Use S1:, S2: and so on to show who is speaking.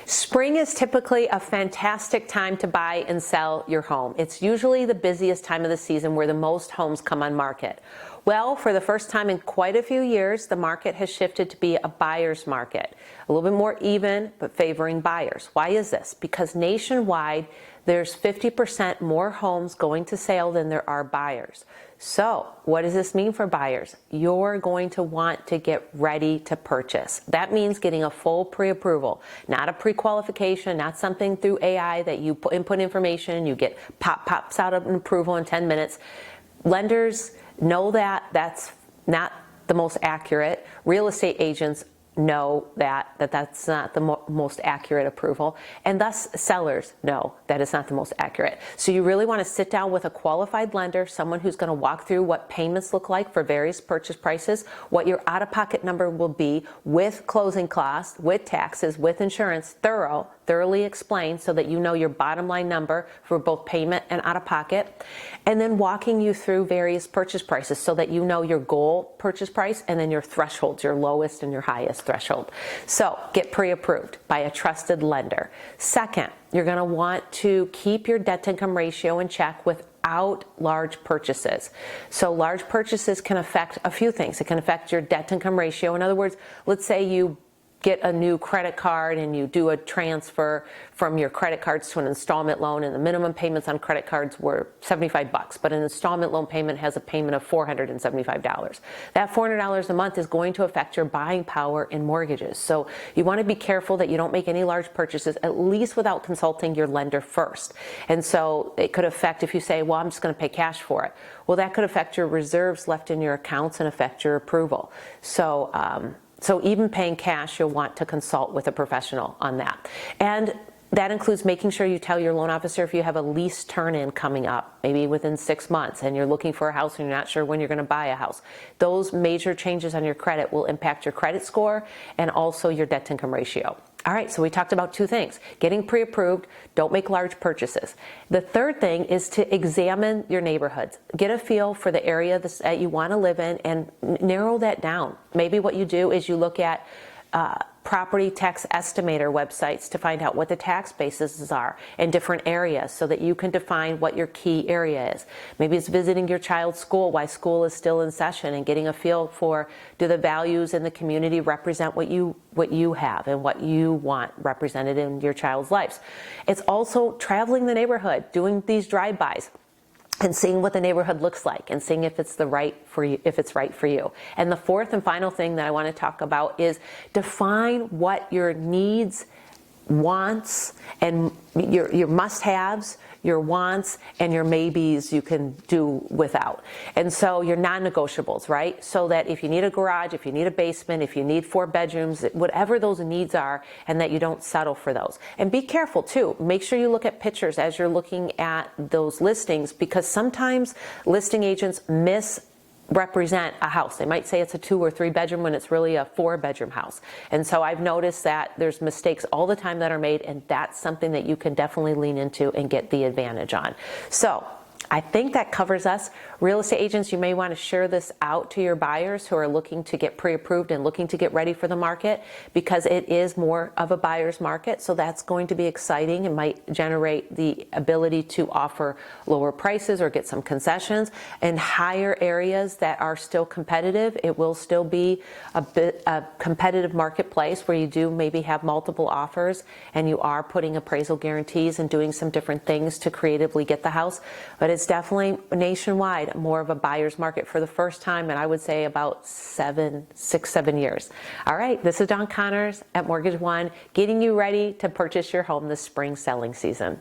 S1: Spring is typically a fantastic time to buy and sell your home. It's usually the busiest time of the season where the most homes come on market. Well, for the first time in quite a few years, the market has shifted to be a buyer's market. A little bit more even, but favoring buyers. Why is this? Because nationwide, there's 50% more homes going to sale than there are buyers. So what does this mean for buyers? You're going to want to get ready to purchase. That means getting a full pre-approval, not a pre-qualification, not something through AI that you input information, you get pops out of an approval in 10 minutes. Lenders know that that's not the most accurate. Real estate agents know that that's not the most accurate approval, and thus sellers know that it's not the most accurate. So you really want to sit down with a qualified lender, someone who's going to walk through what payments look like for various purchase prices, what your out-of-pocket number will be with closing costs, with taxes, with insurance, thoroughly explained so that you know your bottom line number for both payment and out-of-pocket, and then walking you through various purchase prices so that you know your goal purchase price and then your thresholds, your lowest and your highest threshold. So get pre-approved by a trusted lender. Second, you're going to want to keep your debt-to-income ratio in check without large purchases. So large purchases can affect a few things. It can affect your debt-to-income ratio. In other words, let's say you get a new credit card and you do a transfer from your credit cards to an installment loan, and the minimum payments on credit cards were $75, but an installment loan payment has a payment of $475. That $400 a month is going to affect your buying power in mortgages. So you want to be careful that you don't make any large purchases, at least without consulting your lender first. And so it could affect, if you say, well, I'm just going to pay cash for it. Well, that could affect your reserves left in your accounts and affect your approval. So even paying cash, you'll want to consult with a professional on that. And that includes making sure you tell your loan officer if you have a lease turn-in coming up, maybe within 6 months, and you're looking for a house and you're not sure when you're going to buy a house. Those major changes on your credit will impact your credit score and also your debt-to-income ratio. All right, so we talked about two things. Getting pre-approved, don't make large purchases. The third thing is to examine your neighborhoods. Get a feel for the area that you want to live in and narrow that down. Maybe what you do is you look at property tax estimator websites to find out what the tax bases are in different areas so that you can define what your key area is. Maybe it's visiting your child's school while school is still in session and getting a feel for, do the values in the community represent what you have and what you want represented in your child's lives. It's also traveling the neighborhood, doing these drive-bys, and seeing what the neighborhood looks like and seeing if it's right for you. And the fourth and final thing that I want to talk about is define what your needs, wants, and your must-haves, your wants, and your maybes you can do without. And so your non-negotiables, right? So that if you need a garage, if you need a basement, if you need 4 bedrooms, whatever those needs are, and that you don't settle for those. And be careful too. Make sure you look at pictures as you're looking at those listings, because sometimes listing agents misrepresent a house. They might say it's a 2 or 3 bedroom when it's really a 4-bedroom house. And so I've noticed that there's mistakes all the time that are made, and that's something that you can definitely lean into and get the advantage on. So I think that covers us. Real estate agents, you may want to share this out to your buyers who are looking to get pre-approved and looking to get ready for the market, because it is more of a buyer's market. So that's going to be exciting. It might generate the ability to offer lower prices or get some concessions. In higher areas that are still competitive, it will still be a competitive marketplace where you do maybe have multiple offers and you are putting appraisal guarantees and doing some different things to creatively get the house. But it's definitely nationwide more of a buyer's market for the first time, and I would say about 6, 7 years. All right, this is Dawn Connors at Mortgage One, getting you ready to purchase your home this spring selling season.